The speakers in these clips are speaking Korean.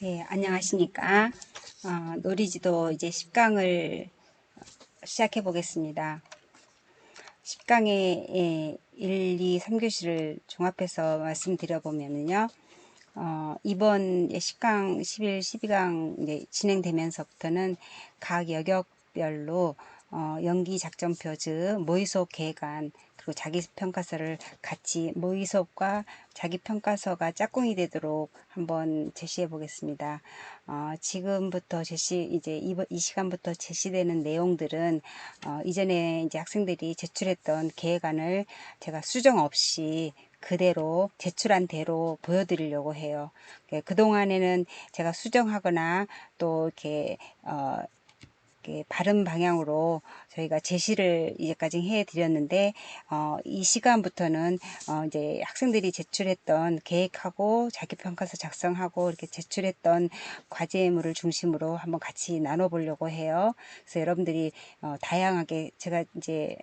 네, 안녕하십니까. 놀이지도 이제 10강을 시작해 보겠습니다. 10강의 1, 2, 3교시를 종합해서 말씀드려 보면은요, 이번 10강, 11, 12강 이제 진행되면서부터는 각 영역별로 연기 작전표, 즉 모의 수업 계획안 그리고 자기 평가서를 같이 모의 수업과 자기 평가서가 짝꿍이 되도록 한번 제시해 보겠습니다. 지금부터 이제 이 시간부터 제시되는 내용들은 이전에 이제 학생들이 제출했던 계획안을 제가 수정 없이 그대로 제출한 대로 보여드리려고 해요. 그동안에는 제가 수정하거나 또 이렇게 바른 방향으로 저희가 제시를 이제까지 해드렸는데, 이 시간부터는 이제 학생들이 제출했던 계획하고 자기평가서 작성하고 이렇게 제출했던 과제물을 중심으로 한번 같이 나눠보려고 해요. 그래서 여러분들이 다양하게 제가 이제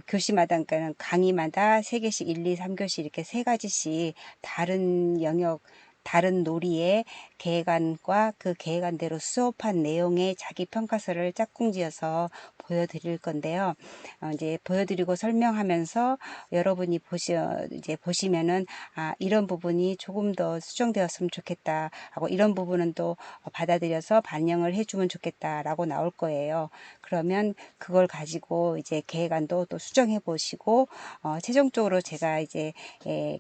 교시마다, 그러니까 강의마다 3개씩 1, 2, 3교시 이렇게 3가지씩 다른 영역, 다른 놀이의 계획안과 그 계획안대로 수업한 내용의 자기 평가서를 짝꿍지어서 보여드릴 건데요. 이제 보여드리고 설명하면서 여러분이 이제 보시면은, 이런 부분이 조금 더 수정되었으면 좋겠다 하고, 이런 부분은 또 받아들여서 반영을 해주면 좋겠다라고 나올 거예요. 그러면 그걸 가지고 이제 계획안도 또 수정해 보시고, 최종적으로 제가 이제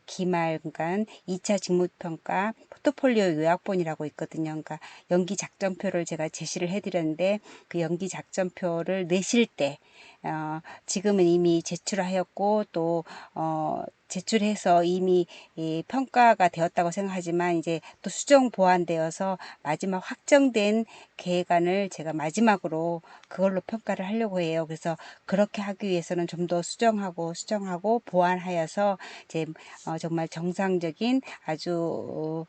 기말, 그러니까 2차 직무평가 포트폴리오 요약본이라고 있거든요. 그러니까 연기 작전표를 제가 제시를 해드렸는데, 그 연기 작전표를 내실 때 지금은 이미 제출하였고 또 제출해서 이미 평가가 되었다고 생각하지만, 이제 또 수정 보완되어서 마지막 확정된 계획안을 제가 마지막으로 그걸로 평가를 하려고 해요. 그래서 그렇게 하기 위해서는 좀 더 수정하고 보완하여서 이제 정말 정상적인 아주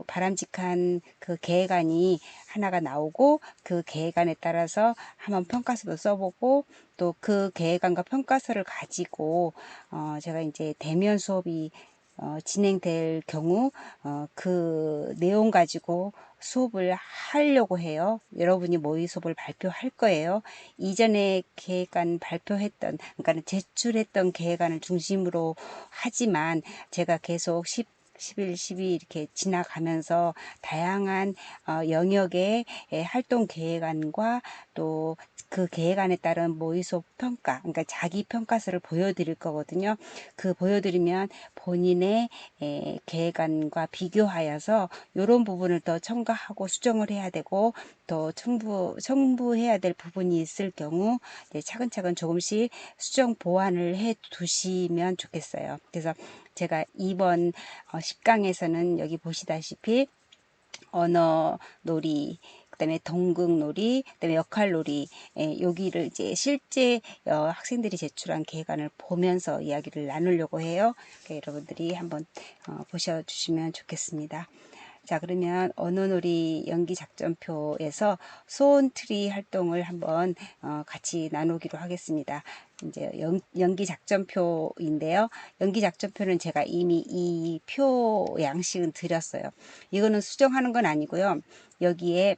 바람직한 그 계획안이 하나가 나오고, 그 계획안에 따라서 한번 평가서도 써보고, 또 그 계획안과 평가서를 가지고 제가 이제 대면 수업이 진행될 경우 그 내용 가지고 수업을 하려고 해요. 여러분이 모의 수업을 발표할 거예요. 이전에 계획안 발표했던, 그러니까 제출했던 계획안을 중심으로 하지만, 제가 계속 11, 12 이렇게 지나가면서 다양한 영역의 활동 계획안과 또 그 계획안에 따른 모의 수업 평가, 그러니까 자기 평가서를 보여드릴 거거든요. 그 보여드리면 본인의 계획안과 비교하여서 이런 부분을 더 첨가하고 수정을 해야 되고, 또 첨부해야 될 부분이 있을 경우 이제 차근차근 조금씩 수정 보완을 해 두시면 좋겠어요. 그래서 제가 이번 10강에서는 여기 보시다시피 언어 놀이, 그다음에 동극 놀이, 그다음에 역할 놀이, 여기를 이제 실제 학생들이 제출한 계획안을 보면서 이야기를 나누려고 해요. 그러니까 여러분들이 한번 보셔주시면 좋겠습니다. 자, 그러면 언어놀이 연기작전표에서 소원트리 활동을 한번 같이 나누기로 하겠습니다. 이제 연기작전표인데요. 연기작전표는 제가 이미 이 표 양식은 드렸어요. 이거는 수정하는 건 아니고요. 여기에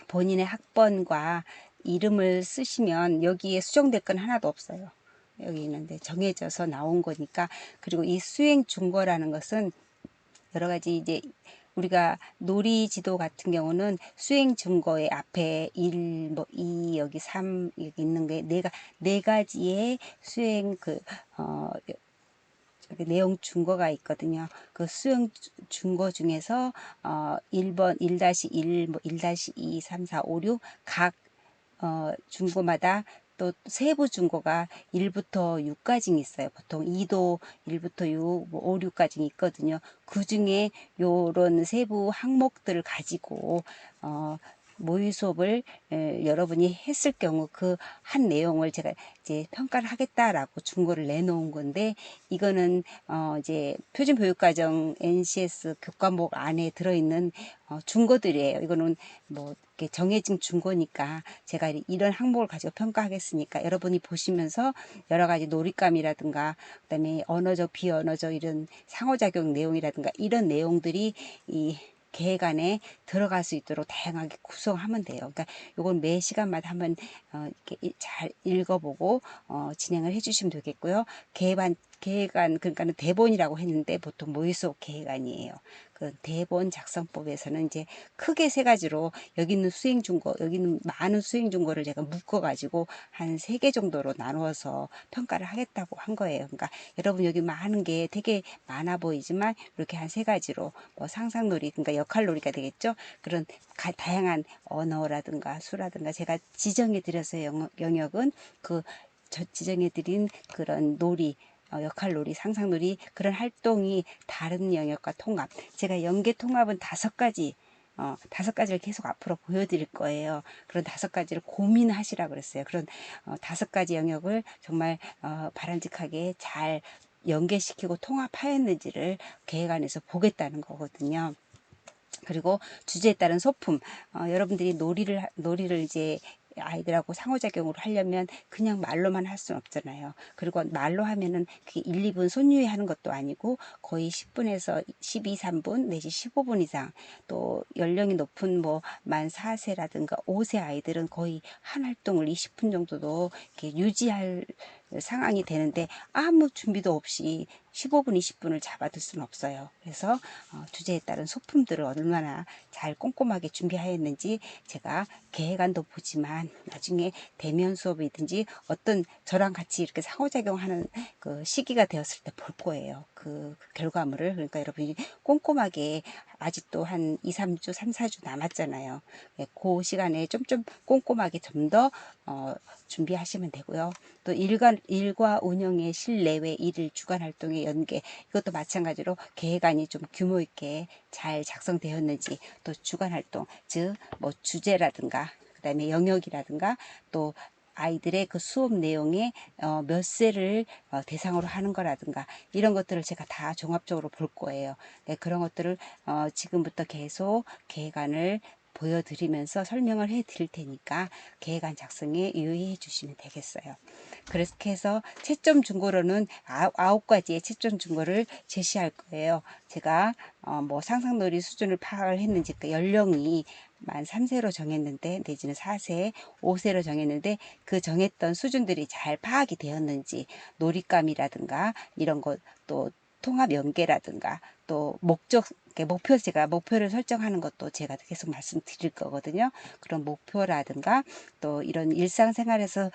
본인의 학번과 이름을 쓰시면 여기에 수정될 건 하나도 없어요. 여기 있는데 정해져서 나온 거니까. 그리고 이 수행 준거라는 것은 여러 가지 이제 우리가 놀이 지도 같은 경우는 수행 증거의 앞에 1, 뭐 2, 여기 3 여기 있는 게 네 가지의 수행 내용 준거가 있거든요. 그 수행 준거 중에서 1번 1-1, 뭐 1-2, 3, 4, 5, 6 각 준거마다 또 세부 준거가 1부터 6까지 있어요. 보통 2도 1부터 6, 뭐 5, 6까지 있거든요. 그 중에 요런 세부 항목들을 가지고 모의 수업을 여러분이 했을 경우 그 한 내용을 제가 이제 평가를 하겠다라고 준거를 내놓은 건데, 이거는 이제 표준교육과정 NCS 교과목 안에 들어있는 준거들이에요. 이거는 뭐 이렇게 정해진 준거니까 제가 이런 항목을 가지고 평가하겠으니까 여러분이 보시면서 여러 가지 놀잇감이라든가, 그다음에 언어적 비언어적 이런 상호작용 내용이라든가 이런 내용들이 계획안에 들어갈 수 있도록 다양하게 구성하면 돼요. 그러니까 요건 매 시간마다 한번 이렇게 잘 읽어보고 진행을 해주시면 되겠고요. 계획안 그러니까는 대본이라고 했는데 보통 모의수업 계획안이에요. 그 대본 작성법에서는 이제 크게 세 가지로 여기 있는 수행 중거, 여기 있는 많은 수행 중거를 제가 묶어 가지고 한 3개 정도로 나누어서 평가를 하겠다고 한 거예요. 그러니까 여러분 여기 많은 게 되게 많아 보이지만 이렇게 한 3가지로 뭐 상상놀이, 그러니까 역할놀이가 되겠죠. 그런 다양한 언어라든가 수라든가 제가 지정해 드려서 영역은 그 지정해 드린 그런 놀이, 역할놀이, 상상놀이, 그런 활동이 다른 영역과 통합. 제가 연계 통합은 5가지, 5가지를 계속 앞으로 보여드릴 거예요. 그런 5가지를 고민하시라 그랬어요. 그런 5가지 영역을 정말 바람직하게 잘 연계시키고 통합하였는지를 계획안에서 보겠다는 거거든요. 그리고 주제에 따른 소품, 여러분들이 놀이를 이제 아이들하고 상호작용으로 하려면 그냥 말로만 할 수는 없잖아요. 그리고 말로 하면은 그게 1, 2분 손유의 하는 것도 아니고 거의 10분에서 12, 3분 내지 15분 이상, 또 연령이 높은 뭐 만 4세라든가 5세 아이들은 거의 한 활동을 20분 정도도 이렇게 유지할 상황이 되는데 아무 준비도 없이 15분, 20분을 잡아둘 수는 없어요. 그래서 주제에 따른 소품들을 얼마나 잘 꼼꼼하게 준비하였는지 제가 계획안도 보지만 나중에 대면 수업이든지 어떤 저랑 같이 이렇게 상호작용하는 그 시기가 되었을 때 볼 거예요. 그 결과물을. 그러니까 여러분이 꼼꼼하게 아직도 한 2, 3주, 3, 4주 남았잖아요. 그 시간에 좀 꼼꼼하게 좀 더 준비하시면 되고요. 또 일과 운영의 실내외 일일 주간 활동의 연계, 이것도 마찬가지로 계획안이 좀 규모 있게 잘 작성되었는지, 또 주간 활동, 즉 뭐 주제라든가 그다음에 영역이라든가 또 아이들의 그 수업 내용에 몇 세를 대상으로 하는 거라든가 이런 것들을 제가 다 종합적으로 볼 거예요. 네, 그런 것들을 지금부터 계속 계획안을 보여드리면서 설명을 해 드릴 테니까 계획안 작성에 유의해 주시면 되겠어요. 그렇게 해서 채점 중고로는 9가지의 채점 중고를 제시할 거예요. 제가 뭐 상상놀이 수준을 파악을 했는지, 그 연령이 만 3세로 정했는데 내지는 4세, 5세로 정했는데 그 정했던 수준들이 잘 파악이 되었는지, 놀잇감이라든가 이런 것, 또 통합 연계라든가 또 제가 목표를 설정하는 것도 제가 계속 말씀드릴 거거든요. 그런 목표라든가 또 이런 일상생활에서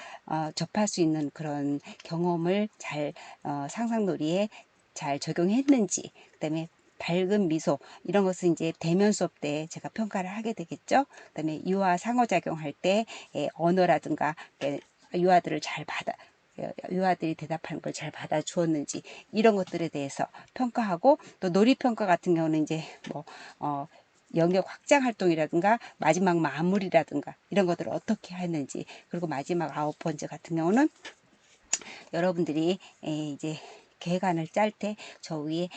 접할 수 있는 그런 경험을 잘 상상놀이에 잘 적용했는지, 그다음에 밝은 미소, 이런 것은 이제 대면 수업 때 제가 평가를 하게 되겠죠. 그다음에 유아 상호작용할 때 언어라든가 유아들을 잘 받아 유아들이 대답하는 걸 잘 받아 주었는지, 이런 것들에 대해서 평가하고, 또 놀이평가 같은 경우는 이제 뭐 영역 확장 활동이라든가 마지막 마무리라든가 이런 것들을 어떻게 했는지, 그리고 마지막 9번째 같은 경우는 여러분들이 이제 계획안을 짤 때 저 위에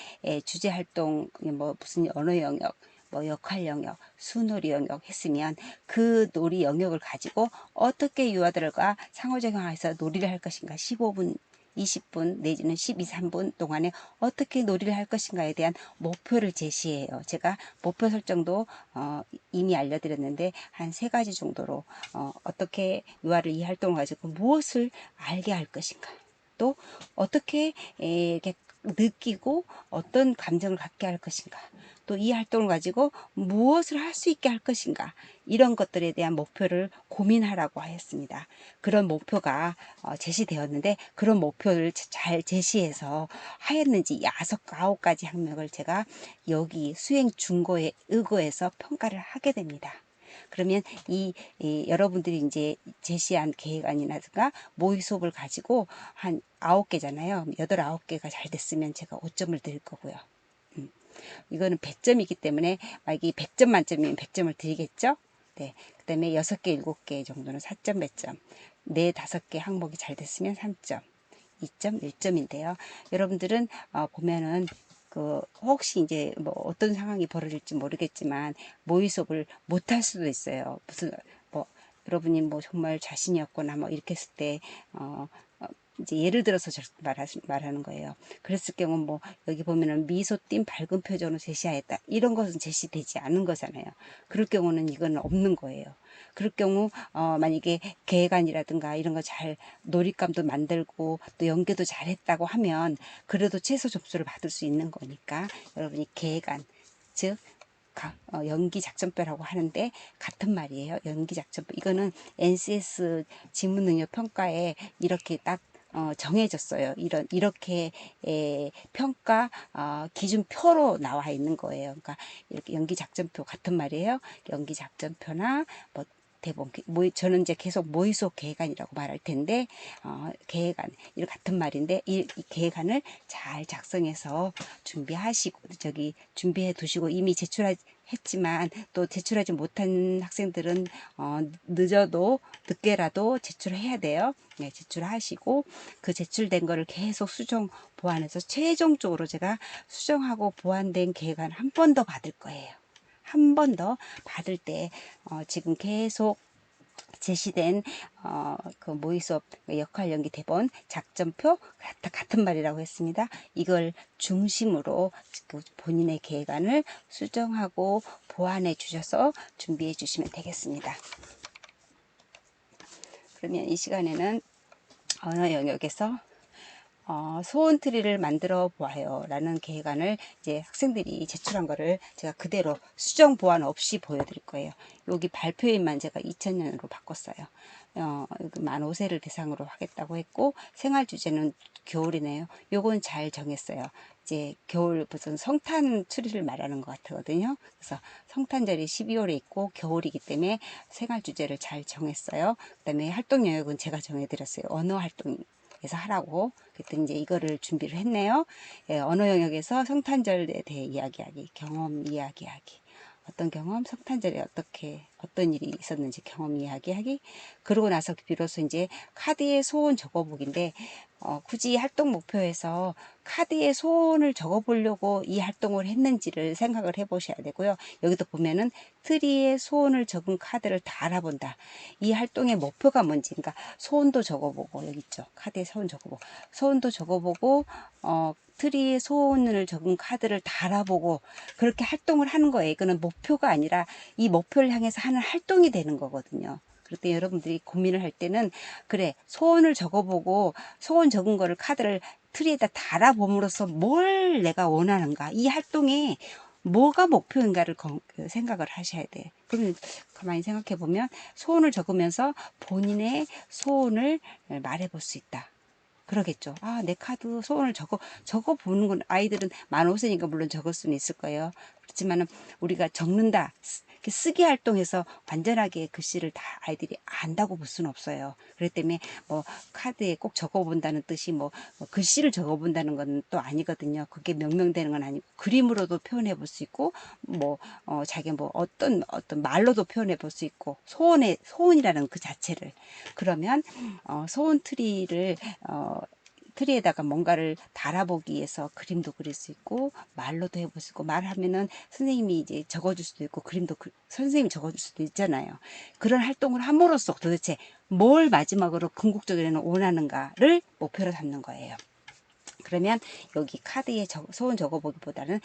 주제 활동, 뭐 무슨 언어 영역, 뭐 역할 영역, 수놀이 영역 했으면 그 놀이 영역을 가지고 어떻게 유아들과 상호작용해서 놀이를 할 것인가, 15분 20분 내지는 12, 3분 동안에 어떻게 놀이를 할 것인가에 대한 목표를 제시해요. 제가 목표 설정도 이미 알려드렸는데 한 3가지 정도로 어떻게 유아를 이 활동을 가지고 무엇을 알게 할 것인가, 또 어떻게 이렇게 느끼고 어떤 감정을 갖게 할 것인가, 또 이 활동을 가지고 무엇을 할 수 있게 할 것인가, 이런 것들에 대한 목표를 고민하라고 하였습니다. 그런 목표가 제시되었는데 그런 목표를 잘 제시해서 하였는지 9가지 항목을 제가 여기 수행 중고에 의거해서 평가를 하게 됩니다. 그러면 여러분들이 이제 제시한 계획안이라든가 모의 수업을 가지고 한 9개잖아요. 8, 9개가 잘 됐으면 제가 5점을 드릴 거고요. 이거는 100점이기 때문에 만약에 100점 만점이면 100점을 드리겠죠. 네. 그 다음에 6개, 7개 정도는 4점 몇 점, 4, 5개 항목이 잘 됐으면 3점, 2점, 1점인데요. 여러분들은 보면은 혹시 이제 뭐 어떤 상황이 벌어질지 모르겠지만 모의 수업을 못 할 수도 있어요. 무슨 뭐 여러분이 뭐 정말 자신이 없거나 뭐 이렇게 했을 때 이제 예를 들어서 말하는 거예요. 그랬을 경우 뭐 여기 보면은 미소 띈 밝은 표정으로 제시하였다. 이런 것은 제시되지 않은 거잖아요. 그럴 경우는 이건 없는 거예요. 그럴 경우 만약에 계획안이라든가 이런 거 잘 놀잇감도 만들고 또 연기도 잘했다고 하면 그래도 최소 점수를 받을 수 있는 거니까 여러분이 계획안 즉 연기 작전표라고 하는데 같은 말이에요. 연기 작전표. 이거는 NCS 직무 능력 평가에 이렇게 딱 정해졌어요. 이렇게 평가 기준표로 나와 있는 거예요. 그러니까 이렇게 연기 작전표 같은 말이에요. 연기 작전표나 뭐 대본 저는 이제 계속 모의수업 계획안이라고 말할 텐데 계획안 이 같은 말인데 이 계획안을 잘 작성해서 준비하시고 준비해 두시고 이미 제출했지만 또 제출하지 못한 학생들은 늦어도 늦게라도 제출을 해야 돼요. 네, 제출하시고 그 제출된 거를 계속 수정 보완해서 최종적으로 제가 수정하고 보완된 계획안 한 번 더 받을 거예요. 한 번 더 받을 때 지금 계속 제시된 그 모의수업 역할 연기 대본 작전표 같은 말이라고 했습니다. 이걸 중심으로 본인의 계획안을 수정하고 보완해 주셔서 준비해 주시면 되겠습니다. 그러면 이 시간에는 언어 영역에서 소원 트리를 만들어 보아요 라는 계획안을 이제 학생들이 제출한 거를 제가 그대로 수정 보완 없이 보여드릴 거예요. 여기 발표인만 제가 2000년으로 바꿨어요. 만 5세를 대상으로 하겠다고 했고 생활 주제는 겨울이네요. 요건 잘 정했어요. 이제 겨울 무슨 성탄 추리를 말하는 것 같거든요. 그래서 성탄절이 12월에 있고 겨울이기 때문에 생활 주제를 잘 정했어요. 그 다음에 활동 영역은 제가 정해드렸어요. 언어 활동 에서 하라고. 그랬더니 이제 이거를 준비를 했네요. 예, 언어 영역에서 성탄절에 대해 이야기하기, 경험 이야기하기. 어떤 경험, 성탄절에 어떤 일이 있었는지 경험 이야기하기. 그러고 나서 비로소 이제 카드의 소원 적어보기인데, 굳이 활동 목표에서 카드의 소원을 적어보려고 이 활동을 했는지를 생각을 해보셔야 되고요. 여기도 보면은 트리의 소원을 적은 카드를 다 알아본다. 이 활동의 목표가 뭔지, 그러니까 소원도 적어보고, 여기 있죠. 카드에 소원 적어보고, 소원도 적어보고, 트리의 소원을 적은 카드를 다 알아보고, 그렇게 활동을 하는 거예요. 이거는 목표가 아니라 이 목표를 향해서 하는 활동이 되는 거거든요. 그럴 때 여러분들이 고민을 할 때는, 그래, 소원을 적어보고, 소원 적은 거를 카드를 트리에다 달아봄으로써 뭘 내가 원하는가, 이 활동에 뭐가 목표인가를 생각을 하셔야 돼. 그러면 가만히 생각해 보면 소원을 적으면서 본인의 소원을 말해 볼 수 있다. 그러겠죠. 아, 내 카드 소원을 적어 보는 건 아이들은 만 5세니까 물론 적을 수는 있을 거예요. 그렇지만은 우리가 적는다, 쓰기 활동에서 완전하게 글씨를 다 아이들이 안다고 볼 수는 없어요. 그렇기 때문에 뭐 카드에 꼭 적어 본다는 뜻이 뭐 글씨를 적어 본다는 건 또 아니거든요. 그게 명명되는 건 아니고 그림으로도 표현해 볼 수 있고 뭐 자기 뭐 어떤 말로도 표현해 볼 수 있고 소원이라는 그 자체를 그러면 소원 트리를 트리에다가 뭔가를 달아보기 위해서 그림도 그릴 수 있고 말로도 해볼 수 있고 말하면은 선생님이 이제 적어줄 수도 있고 그림도 선생님이 적어줄 수도 있잖아요. 그런 활동을 함으로써 도대체 뭘 마지막으로 궁극적으로는 원하는가를 목표로 삼는 거예요. 그러면 여기 카드에 소원 적어보기보다는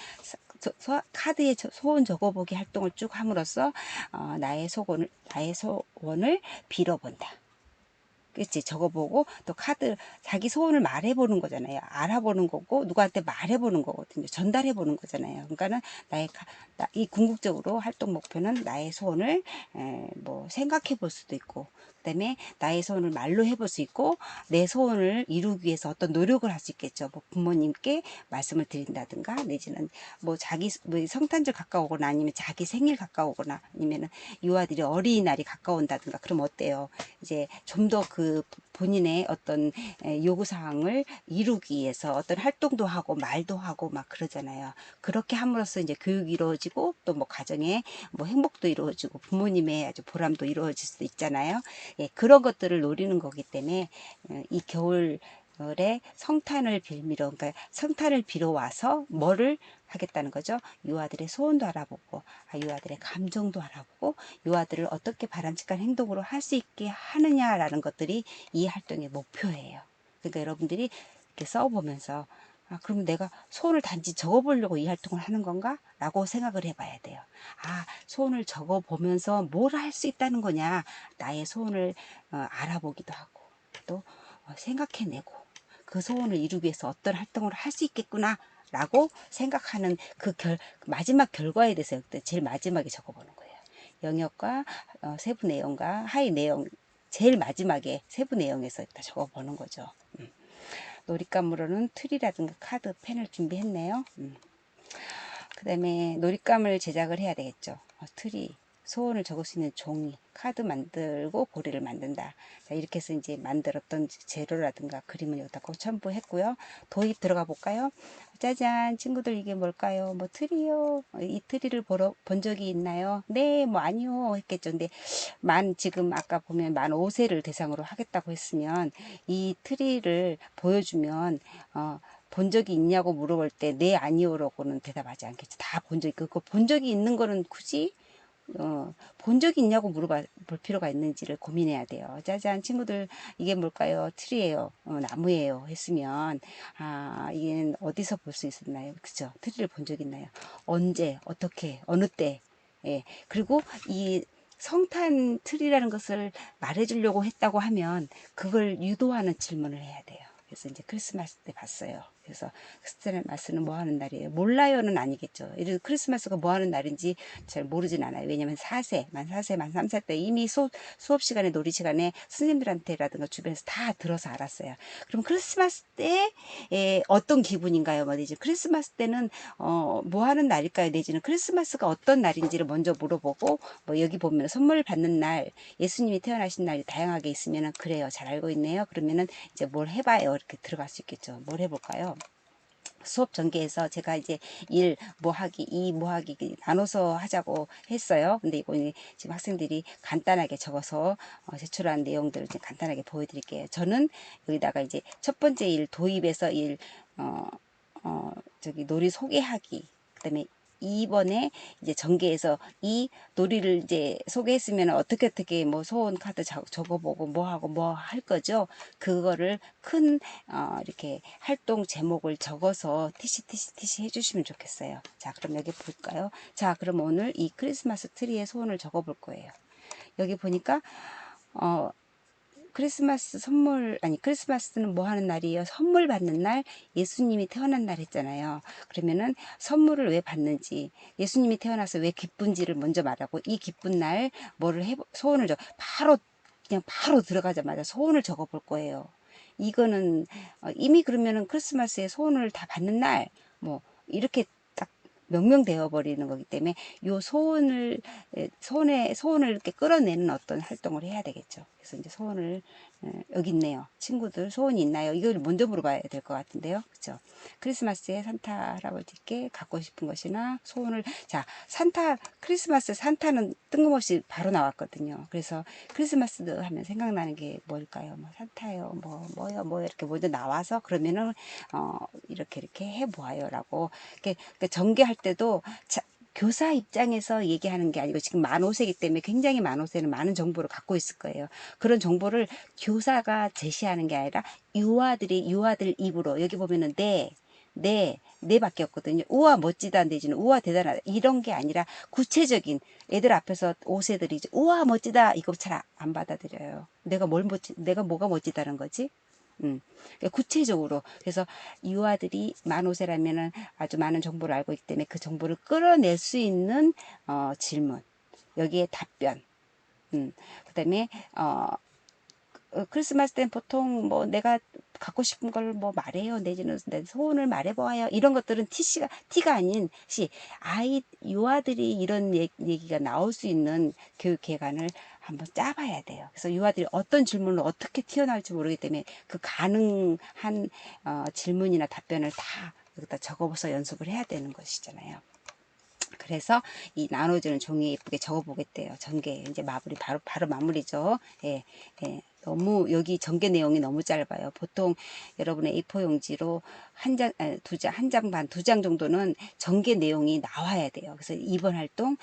카드에 소원 적어보기 활동을 쭉 함으로써 나의 소원을 빌어본다. 그치 적어보고 또 카드 자기 소원을 말해보는 거잖아요. 알아보는 거고 누구한테 말해보는 거거든요. 전달해보는 거잖아요. 그러니까는 이 궁극적으로 활동 목표는 나의 소원을 뭐 생각해 볼 수도 있고 그다음에 나의 소원을 말로 해볼 수 있고 내 소원을 이루기 위해서 어떤 노력을 할 수 있겠죠. 뭐 부모님께 말씀을 드린다든가 내지는 뭐 뭐 성탄절 가까우거나 아니면 자기 생일 가까우거나 아니면은 유아들이 어린이날이 가까운다든가 그럼 어때요? 이제 좀 더 그 본인의 어떤 요구사항을 이루기 위해서 어떤 활동도 하고 말도 하고 막 그러잖아요. 그렇게 함으로써 이제 교육이 이루어지고 또 뭐 가정에 뭐 행복도 이루어지고 부모님의 아주 보람도 이루어질 수도 있잖아요. 예, 그런 것들을 노리는 거기 때문에 이 겨울에 성탄을 빌미로 그러니까 성탄을 빌어 와서 뭐를 하겠다는 거죠. 유아들의 소원도 알아보고 유아들의 감정도 알아보고 유아들을 어떻게 바람직한 행동으로 할 수 있게 하느냐라는 것들이 이 활동의 목표예요. 그러니까 여러분들이 이렇게 써보면서 그럼 내가 소원을 단지 적어보려고 이 활동을 하는 건가? 라고 생각을 해봐야 돼요. 소원을 적어보면서 뭘 할 수 있다는 거냐? 나의 소원을 알아보기도 하고 또 생각해내고 그 소원을 이루기 위해서 어떤 활동을 할 수 있겠구나 라고 생각하는 그 마지막 결과에 대해서 제일 마지막에 적어보는 거예요. 영역과 세부 내용과 하위 내용 제일 마지막에 세부 내용에서 일단 적어보는 거죠. 놀잇감으로는 틀이라든가 카드, 펜을 준비했네요. 그 다음에 놀잇감을 제작을 해야 되겠죠. 틀이, 소원을 적을 수 있는 종이, 카드 만들고 고리를 만든다. 자, 이렇게 해서 이제 만들었던 재료라든가 그림을 여기다 꼭 첨부했고요. 도입 들어가 볼까요? 짜잔, 친구들 이게 뭘까요? 뭐 틀이요. 이 틀이를 본 적이 있나요? 네, 뭐 아니요 했겠죠. 근데 지금 아까 보면 만 5세를 대상으로 하겠다고 했으면 이 트리를 보여주면 본 적이 있냐고 물어볼 때 네 아니요라고는 대답하지 않겠죠. 다 본 적이 있고 본 적이 있는 거는 굳이 본 적이 있냐고 물어볼 필요가 있는지를 고민해야 돼요. 짜잔, 친구들 이게 뭘까요? 트리예요. 나무예요. 했으면 이게 어디서 볼 수 있었나요? 그죠? 트리를 본 적 있나요? 언제, 어떻게, 어느 때. 예. 그리고 이 성탄 트리라는 것을 말해주려고 했다고 하면 그걸 유도하는 질문을 해야 돼요. 그래서 이제 크리스마스 때 봤어요. 그래서 크리스마스는 뭐 하는 날이에요? 몰라요는 아니겠죠. 이래서 크리스마스가 뭐 하는 날인지 잘 모르진 않아요. 왜냐면 만 4세, 만 3세 때 이미 수업 시간에, 놀이 시간에 스님들한테라든가 주변에서 다 들어서 알았어요. 그럼 크리스마스 때 어떤 기분인가요? 뭐 내지 크리스마스 때는 뭐 하는 날일까요? 내지는 크리스마스가 어떤 날인지를 먼저 물어보고 뭐 여기 보면 선물 받는 날, 예수님이 태어나신 날이 다양하게 있으면은 그래요. 잘 알고 있네요. 그러면은 이제 뭘 해봐요. 이렇게 들어갈 수 있겠죠. 뭘 해볼까요? 수업 전개에서 제가 이제 1 뭐하기, 2 뭐하기 나눠서 하자고 했어요. 근데 이거 지금 학생들이 간단하게 적어서 제출한 내용들을 이제 간단하게 보여드릴게요. 저는 여기다가 이제 첫 번째 일 도입에서 놀이 소개하기, 그다음에 2번에 이제 전개해서 이 놀이를 이제 소개했으면 어떻게 뭐 소원 카드 적어보고 뭐 하고 뭐 할 거죠. 그거를 큰 이렇게 활동 제목을 적어서 티시 해주시면 좋겠어요. 자, 그럼 여기 볼까요? 자, 그럼 오늘 이 크리스마스 트리의 소원을 적어볼 거예요. 여기 보니까 크리스마스는 뭐 하는 날이에요? 선물 받는 날, 예수님이 태어난 날 했잖아요. 그러면은 선물을 왜 받는지, 예수님이 태어나서 왜 기쁜지를 먼저 말하고, 이 기쁜 날 소원을 그냥 바로 들어가자마자 소원을 적어 볼 거예요. 이거는 이미 그러면은 크리스마스에 소원을 다 받는 날, 뭐 이렇게 딱 명명되어 버리는 거기 때문에 요 소원을 이렇게 끌어내는 어떤 활동을 해야 되겠죠. 그래서 이제 소원을 여기 있네요. 친구들 소원이 있나요? 이걸 먼저 물어봐야 될 것 같은데요. 그렇죠? 크리스마스에 산타 할아버지께 갖고 싶은 것이나 소원을 크리스마스 산타는 뜬금없이 바로 나왔거든요. 그래서 크리스마스 하면 생각나는 게 뭘까요? 뭐 산타요, 뭐요 이렇게 먼저 나와서 그러면은 이렇게 해보아요라고 이렇게 전개할 때도 교사 입장에서 얘기하는 게 아니고 지금 만 5세이기 때문에 굉장히 만 5세는 많은 정보를 갖고 있을 거예요. 그런 정보를 교사가 제시하는 게 아니라 유아들 입으로 여기 보면은 네 밖에 없거든요. 우와 멋지다 내지는 우와 대단하다 이런 게 아니라 구체적인 애들 앞에서 5세들이 우와 멋지다 이거 잘 안 받아들여요. 내가 뭐가 멋지다는 거지? 구체적으로. 그래서 유아들이 만 5세라면은 아주 많은 정보를 알고 있기 때문에 그 정보를 끌어낼 수 있는 질문. 여기에 답변. 그다음에 크리스마스 때는 보통 뭐 내가 갖고 싶은 걸 뭐 말해요. 내지는 내 소원을 말해보아요. 이런 것들은 티가 아닌 유아들이 이런 얘기가 나올 수 있는 교육 기관을 한번 짜봐야 돼요. 그래서 유아들이 어떤 질문을 어떻게 튀어나올지 모르기 때문에 그 가능한 질문이나 답변을 다 여기다 적어서 연습을 해야 되는 것이잖아요. 그래서 이 나눠주는 종이에 예쁘게 적어보겠대요. 전개 이제 바로 마무리죠. 예, 예. 너무 여기 전개 내용이 너무 짧아요. 보통 여러분의 A4 용지로 한 장 반, 2장 정도는 전개 내용이 나와야 돼요. 그래서 2번 활동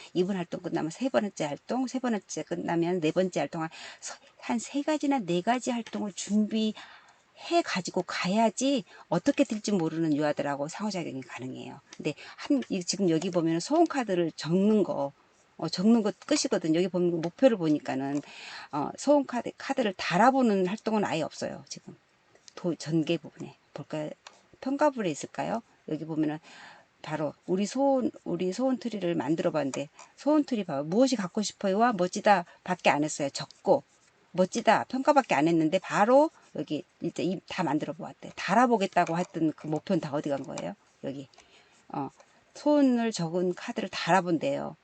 끝나면 세 번째 활동, 세 번째 끝나면 네 번째 활동 한 3가지나 4가지 활동을 해 가지고 가야지 어떻게 될지 모르는 유아들하고 상호작용이 가능해요. 근데 지금 여기 보면 소원 카드를 적는 거, 적는 것 끝이거든요. 여기 보면 목표를 보니까는, 소원 카드를 달아보는 활동은 아예 없어요. 지금. 전개 부분에. 볼까요? 평가부에 있을까요? 여기 보면은 바로 우리 소원 트리를 만들어 봤는데, 소원 트리 봐요. 무엇이 갖고 싶어요와 멋지다 밖에 안 했어요. 적고 멋지다 평가밖에 안 했는데, 바로 여기 이제 다 만들어 보았대. 달아보겠다고 했던 그 목표는 다 어디 간 거예요? 여기 소원을 적은 카드를 달아본대요.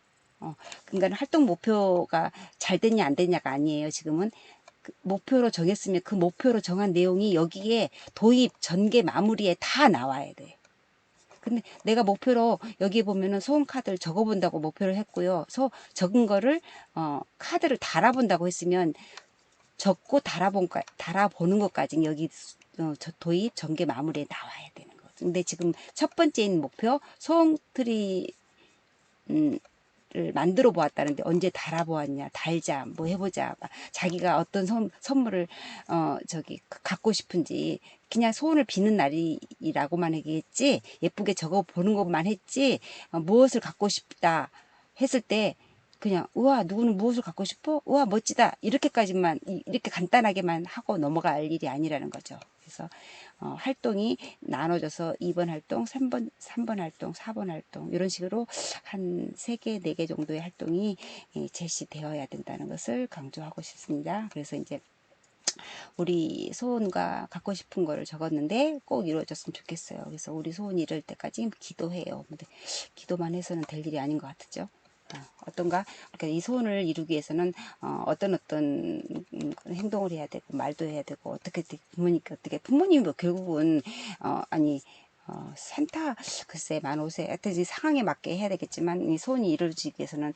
그러니까 활동 목표가 잘 됐냐 안 됐냐가 아니에요. 지금은 그 목표로 정했으면 그 목표로 정한 내용이 여기에 도입, 전개, 마무리에 다 나와야 돼. 근데 내가 목표로 여기 보면은 소원 카드를 적어본다고 목표를 했고요. 적은 거를 카드를 달아본다고 했으면 적고 달아보는 것까지 여기 도입, 전개, 마무리에 나와야 되는 거죠. 근데 지금 첫 번째인 목표 소원트리 를 만들어 보았다는데, 언제 달아보았냐, 달자, 뭐 해보자, 자기가 어떤 선물을 갖고 싶은지, 그냥 소원을 비는 날이라고만 얘기했지, 예쁘게 적어 보는 것만 했지, 무엇을 갖고 싶다 했을 때 그냥 우와 누구는 무엇을 갖고 싶어? 우와 멋지다, 이렇게까지만, 이렇게 간단하게만 하고 넘어갈 일이 아니라는 거죠. 그래서 활동이 나눠져서 2번 활동, 3번 활동, 4번 활동, 이런 식으로 한 3개, 4개 정도의 활동이 제시되어야 된다는 것을 강조하고 싶습니다. 그래서 이제 우리 소원과 갖고 싶은 거를 적었는데 꼭 이루어졌으면 좋겠어요. 그래서 우리 소원이 이룰 때까지 기도해요. 근데 기도만 해서는 될 일이 아닌 것 같죠. 어떤가? 그러니까 이 소원을 이루기 위해서는 어떤 행동을 해야 되고, 말도 해야 되고, 부모님이 뭐 결국은 아니 산타, 글쎄 만 5세 하여튼 이 상황에 맞게 해야 되겠지만, 이 소원이 이루어지기 위해서는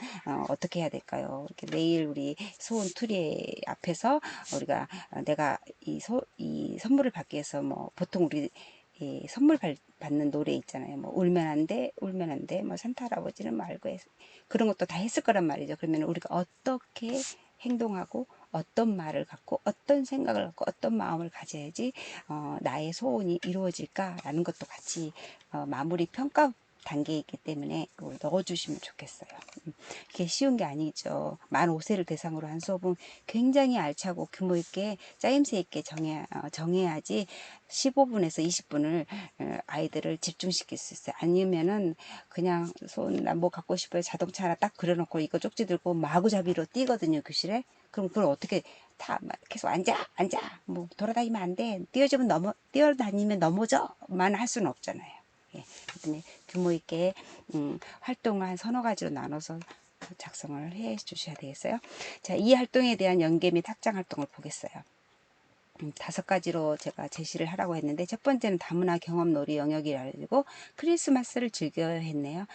어떻게 해야 될까요? 이렇게 매일 우리 소원 트리 앞에서 우리가 내가 이 선물을 받기 위해서, 뭐 보통 우리 이 선물 받는 노래 있잖아요. 뭐 울면 안 돼, 울면 안 돼, 뭐 산타 할아버지는 말고 해서 그런 것도 다 했을 거란 말이죠. 그러면 우리가 어떻게 행동하고, 어떤 말을 갖고, 어떤 생각을 갖고, 어떤 마음을 가져야지 나의 소원이 이루어질까라는 것도 같이 마무리 평가 단계에 있기 때문에 그걸 넣어주시면 좋겠어요. 이게 쉬운 게 아니죠. 만 5세를 대상으로 한 수업은 굉장히 알차고 규모 있게 짜임새 있게 정해야지 15분에서 20분을 아이들을 집중시킬 수 있어요. 아니면은 그냥 나 뭐 갖고 싶어요, 자동차 하나 딱 그려놓고 이거 쪽지 들고 마구잡이로 뛰거든요, 교실에. 그럼 그걸 어떻게 다 계속 앉아 뭐 돌아다니면 안 돼, 뛰어다니면 넘어져만 할 수는 없잖아요. 예, 그랬더니 규모 있게 활동을 한 서너 가지로 나눠서 작성을 해 주셔야 되겠어요. 자, 이 활동에 대한 연계 및 확장 활동을 보겠어요. 5가지로 제가 제시를 하라고 했는데, 첫 번째는 다문화 경험놀이 영역이라 가지고 크리스마스를 즐겨야 했네요.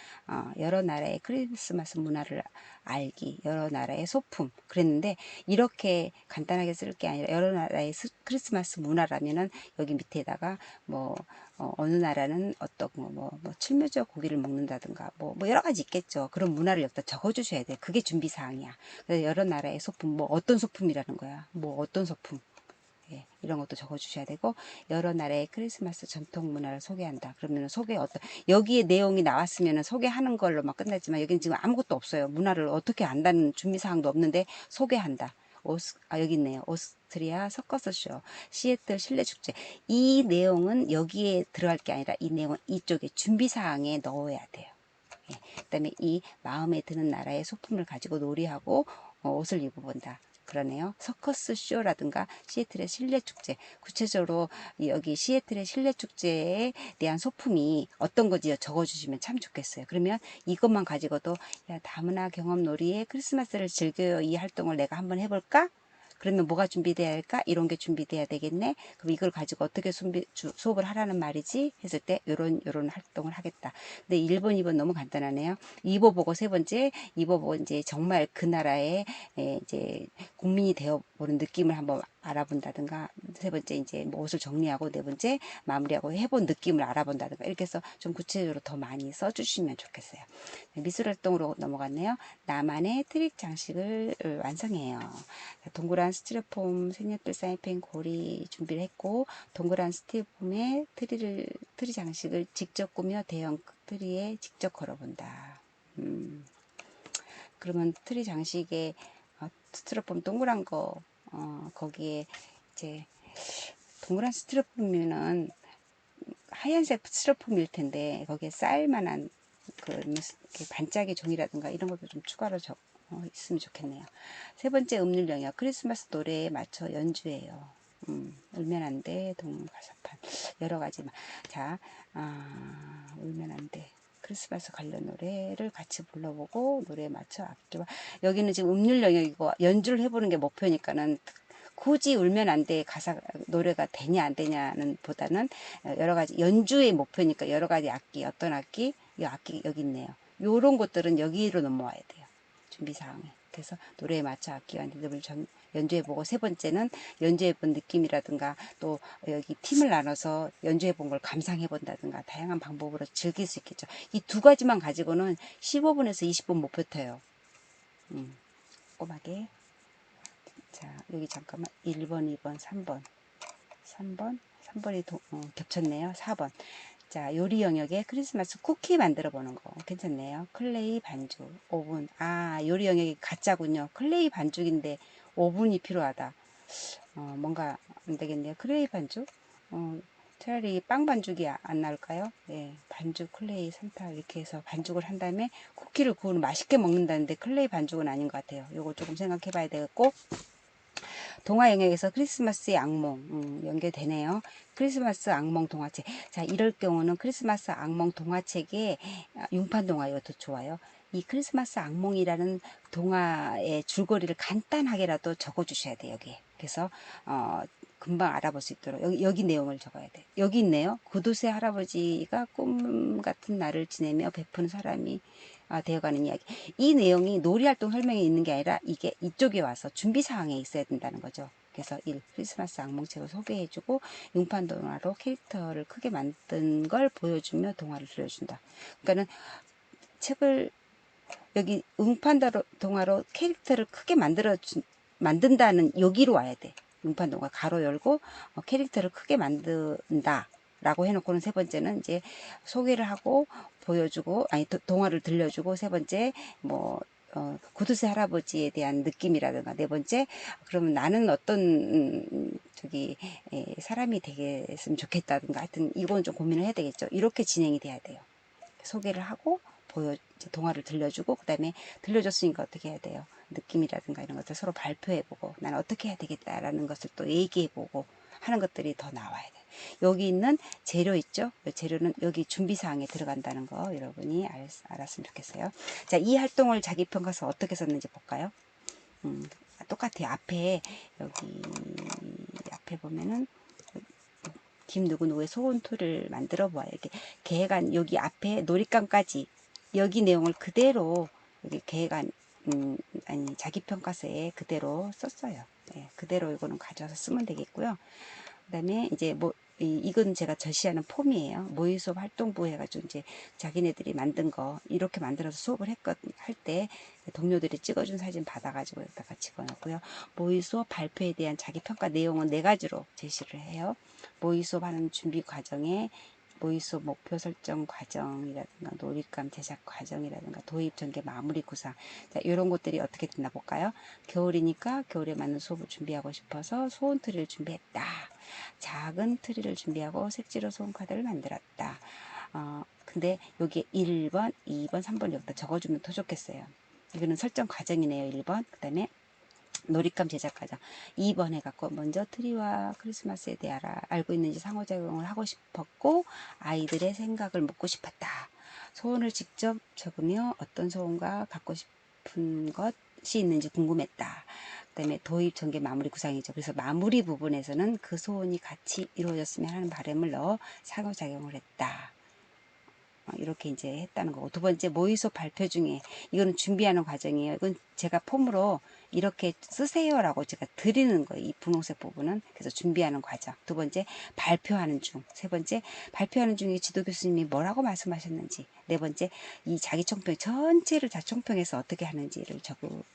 여러 나라의 크리스마스 문화를 알기, 여러 나라의 소품 그랬는데, 이렇게 간단하게 쓸 게 아니라 여러 나라의 크리스마스 문화라면은 여기 밑에다가 뭐 어느 나라는 어떤 뭐 칠묘적 고기를 먹는다든가 뭐 여러 가지 있겠죠. 그런 문화를 여기다 적어주셔야 돼. 그게 준비 사항이야. 그래서 여러 나라의 소품, 뭐 어떤 소품이라는 거야. 뭐 어떤 소품. 예, 이런 것도 적어주셔야 되고, 여러 나라의 크리스마스 전통 문화를 소개한다. 그러면 여기에 내용이 나왔으면 소개하는 걸로 막 끝났지만, 여기는 지금 아무것도 없어요. 문화를 어떻게 안다는 준비사항도 없는데 소개한다. 여기 있네요. 오스트리아 서커스쇼, 시애틀 실내축제. 이 내용은 여기에 들어갈 게 아니라 이 내용은 이쪽에 준비사항에 넣어야 돼요. 예, 그다음에 이 마음에 드는 나라의 소품을 가지고 놀이하고 옷을 입어본다. 그러네요. 서커스 쇼라든가 시애틀의 실내축제. 구체적으로 여기 시애틀의 실내축제에 대한 소품이 어떤 건지 적어주시면 참 좋겠어요. 그러면 이것만 가지고도, 야, 다문화 경험 놀이에 크리스마스를 즐겨요, 이 활동을 내가 한번 해볼까? 그러면 뭐가 준비돼야 할까? 이런 게 준비돼야 되겠네. 그럼 이걸 가지고 어떻게 수업을 하라는 말이지? 했을 때 요런 활동을 하겠다. 근데 1번, 2번 너무 간단하네요. 입어보고, 세 번째 입어보고 이제 정말 그 나라의 이제 국민이 되어보는 느낌을 한번 알아본다든가, 세 번째 이제 뭐 옷을 정리하고, 네 번째 마무리하고 해본 느낌을 알아본다든가, 이렇게 해서 좀 구체적으로 더 많이 써주시면 좋겠어요. 미술 활동으로 넘어갔네요. 나만의 트릭 장식을 완성해요. 동그란 스티로폼 색연필 사인펜 고리 준비를 했고, 동그란 스티로폼에 트리 장식을 직접 꾸며 대형 트리에 직접 걸어본다. 그러면 트리 장식에 스티로폼 동그란 거, 거기에 이제 동그란 스티로폼이면은 하얀색 스티로폼일 텐데, 거기에 쌓일 만한 그 반짝이 종이라든가 이런 것도 좀 추가로 있으면 좋겠네요. 세 번째 음률 영역, 크리스마스 노래에 맞춰 연주해요. 울면 안 돼, 동가사판, 여러 가지. 자, 울면 안 돼. 크리스마스 관련 노래를 같이 불러보고 노래에 맞춰 악기와, 여기는 지금 음률 영역이고 연주를 해보는 게 목표니까는 굳이 울면 안 돼 가사 노래가 되냐 안 되냐는 보다는 여러 가지 연주의 목표니까 여러 가지 악기, 어떤 악기, 이 악기 여기 있네요. 요런 것들은 여기로 넘어와야 돼요. 준비 사항에. 그래서 노래에 맞춰 악기와 리듬을 연주해보고, 세 번째는 연주해본 느낌이라든가, 또 여기 팀을 나눠서 연주해본 걸 감상해본다든가, 다양한 방법으로 즐길 수 있겠죠. 이 두 가지만 가지고는 15분에서 20분 못 버텨요. 꼼꼼하게. 자, 여기 잠깐만. 1번, 2번, 3번. 3번이 겹쳤네요. 4번. 자, 요리 영역에 크리스마스 쿠키 만들어 보는 거 괜찮네요. 클레이 반죽 5분. 요리 영역이 가짜군요. 클레이 반죽인데 5분이 필요하다. 뭔가 안 되겠네요. 클레이 반죽. 차라리 빵 반죽이 안 나올까요? 네, 반죽, 클레이, 산타 이렇게 해서 반죽을 한 다음에 쿠키를 구우면 맛있게 먹는다는데 클레이 반죽은 아닌 것 같아요. 요거 조금 생각해 봐야 되겠고, 동화 영역에서 크리스마스의 악몽 연결되네요. 크리스마스 악몽 동화책. 자, 이럴 경우는 크리스마스 악몽 동화책에 융판 동화 이것도 좋아요. 이 크리스마스 악몽이라는 동화의 줄거리를 간단하게라도 적어 주셔야 돼요, 여기. 그래서 금방 알아볼 수 있도록 여기 내용을 적어야 돼. 여기 있네요. 구두쇠 할아버지가 꿈 같은 날을 지내며 베푸는 사람이 되어가는 이야기. 이 내용이 놀이활동 설명에 있는 게 아니라 이게 이쪽에 와서 준비사항에 있어야 된다는 거죠. 그래서 1. 크리스마스 악몽책을 소개해주고, 융판 동화로 캐릭터를 크게 만든 걸 보여주며 동화를 들려준다. 그러니까는 책을 여기 융판 동화로 캐릭터를 크게 만든다는 여기로 와야 돼. 융판 동화 가로 열고 캐릭터를 크게 만든다 라고 해놓고는, 세 번째는 이제 소개를 하고 보여주고, 동화를 들려주고, 세 번째 뭐 구두쇠 할아버지에 대한 느낌이라든가, 네 번째 그러면 나는 어떤 사람이 되겠으면 좋겠다든가, 하여튼 이건 좀 고민을 해야 되겠죠. 이렇게 진행이 돼야 돼요. 소개를 하고 동화를 들려주고, 그 다음에 들려줬으니까 어떻게 해야 돼요. 느낌이라든가 이런 것들 서로 발표해보고, 나는 어떻게 해야 되겠다라는 것을 또 얘기해보고 하는 것들이 더 나와야 돼요. 여기 있는 재료 있죠. 재료는 여기 준비사항에 들어간다는 거 여러분이 알았으면 좋겠어요. 자, 이 활동을 자기평가서 어떻게 썼는지 볼까요? 똑같아요. 여기 앞에 보면은 김 누구누구의 소원토를 만들어 보아요. 이렇게 계획안, 여기 앞에 놀잇감까지 여기 내용을 그대로 여기 계획안, 아니 자기평가서에 그대로 썼어요. 네, 그대로 이거는 가져와서 쓰면 되겠고요. 그 다음에 이제 이건 제가 제시하는 폼이에요. 모의 수업 활동부 해가지고 이제 자기네들이 만든 거 이렇게 만들어서 수업을 할 때 동료들이 찍어준 사진 받아가지고 여기다가 집어넣고요. 모의 수업 발표에 대한 자기 평가 내용은 네 가지로 제시를 해요. 모의 수업 하는 준비 과정에 모의 수업 목표 설정 과정이라든가, 놀잇감 제작 과정이라든가, 도입 전개 마무리 구상. 자, 이런 것들이 어떻게 됐나 볼까요? 겨울이니까 겨울에 맞는 수업을 준비하고 싶어서 소원 트리를 준비했다. 작은 트리를 준비하고 색지로 소원 카드를 만들었다. 근데 여기 1번, 2번, 3번 여기다 적어주면 더 좋겠어요. 이거는 설정 과정이네요. 1번. 그 다음에 놀잇감 제작 과정 2번 해갖고, 먼저 트리와 크리스마스에 대해 알고 있는지 상호작용을 하고 싶었고, 아이들의 생각을 묻고 싶었다. 소원을 직접 적으며 어떤 소원과 갖고 싶은 것이 있는지 궁금했다. 그 다음에 도입, 전개, 마무리 구상이죠. 그래서 마무리 부분에서는 그 소원이 같이 이루어졌으면 하는 바람을 넣어 상호작용을 했다. 이렇게 이제 했다는 거고, 두 번째 모의 수업 발표 중에, 이거는 준비하는 과정이에요. 이건 제가 폼으로 이렇게 쓰세요라고 제가 드리는 거예요. 이 분홍색 부분은. 그래서 준비하는 과정. 두 번째, 발표하는 중. 세 번째, 발표하는 중에 지도 교수님이 뭐라고 말씀하셨는지. 네 번째, 이 자기 총평 전체를 다 총평해서 어떻게 하는지를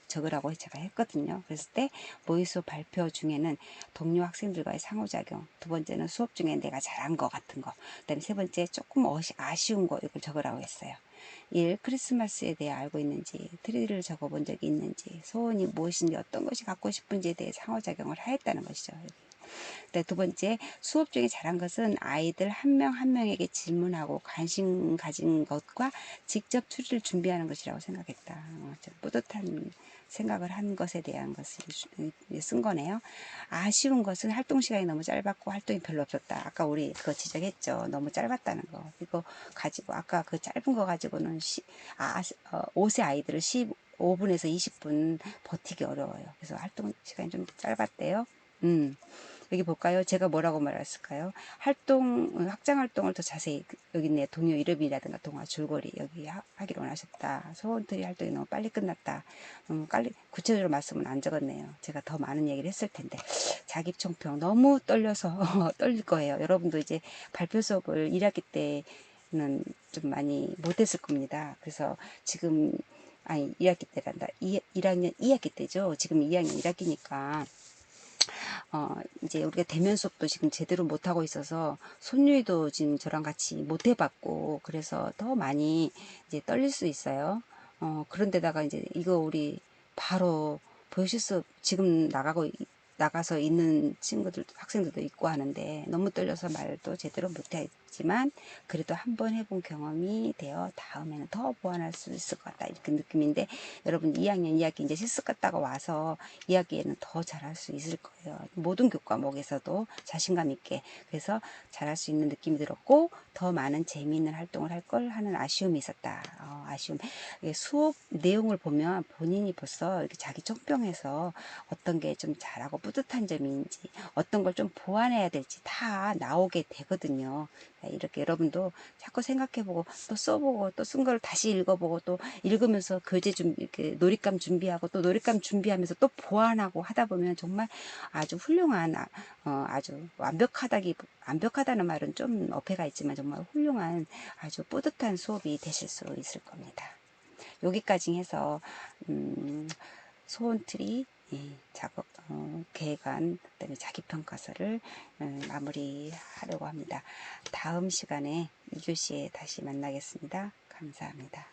적으라고 제가 했거든요. 그랬을 때 모의 수업 발표 중에는 동료 학생들과의 상호작용, 두 번째는 수업 중에 내가 잘한 거 같은 거, 그다음에 세 번째 조금 아쉬운 거 이걸 적으라고 했어요. 1. 크리스마스에 대해 알고 있는지, 트리를 적어본 적이 있는지, 소원이 무엇인지, 어떤 것이 갖고 싶은지에 대해 상호작용을 하였다는 것이죠. 네, 두 번째, 수업 중에 잘한 것은 아이들 한 명 한 명에게 질문하고 관심 가진 것과 직접 추리를 준비하는 것이라고 생각했다. 좀 뿌듯한 생각을 한 것에 대한 것을 쓴 거네요. 아쉬운 것은 활동 시간이 너무 짧았고 활동이 별로 없었다. 아까 우리 그거 지적했죠. 너무 짧았다는 거. 이거 가지고 아까 그 짧은 거 가지고는 5세 아이들을 15분에서 20분 버티기 어려워요. 그래서 활동 시간이 좀 짧았대요. 여기 볼까요? 제가 뭐라고 말했을까요? 확장 활동을 더 자세히, 여기 있네. 동요 이름이라든가 동화 줄거리, 여기 하기로 원하셨다. 소원트리 활동이 너무 빨리 끝났다. 빨리, 구체적으로 말씀은 안 적었네요. 제가 더 많은 얘기를 했을 텐데. 자기총평 너무 떨려서 떨릴 거예요. 여러분도 이제 발표 수업을 1학기 때는 좀 많이 못했을 겁니다. 그래서 지금, 아니, 2학기 때란다. 1학년 2학기 때죠. 지금 2학년 1학기니까. 이제 우리가 대면 수업도 지금 제대로 못하고 있어서 손유이도 지금 저랑 같이 못 해봤고 그래서 더 많이 이제 떨릴 수 있어요. 그런데다가 이제 이거 우리 바로 보여줄 수 지금 나가서 있는 친구들 학생들도 있고 하는데 너무 떨려서 말도 제대로 못했지만 그래도 한번 해본 경험이 되어 다음에는 더 보완할 수 있을 것 같다 이렇게 느낌인데 여러분 2학년 2학기 이제 실습 갔다가 와서 2학기에는 더 잘할 수 있을 거예요. 모든 교과목에서도 자신감 있게 그래서 잘할 수 있는 느낌이 들었고 더 많은 재미있는 활동을 할 걸 하는 아쉬움이 있었다. 아쉬움. 수업 내용을 보면 본인이 벌써 이렇게 자기 총평해서 어떤 게 좀 잘하고 뿌듯한 점인지 어떤 걸 좀 보완해야 될지 다 나오게 되거든요. 이렇게 여러분도 자꾸 생각해보고 또 써보고 또 쓴 걸 다시 읽어보고 또 읽으면서 이렇게 놀잇감 준비하고 또 놀잇감 준비하면서 또 보완하고 하다 보면 정말 아주 훌륭한 아주 완벽하다는 말은 좀 어폐가 있지만 정말 훌륭한 아주 뿌듯한 수업이 되실 수 있을 겁니다. 여기까지 해서 소원트리 작업 계획안 그다음에 자기평가서를 마무리하려고 합니다. 다음 시간에 2교시에 다시 만나겠습니다. 감사합니다.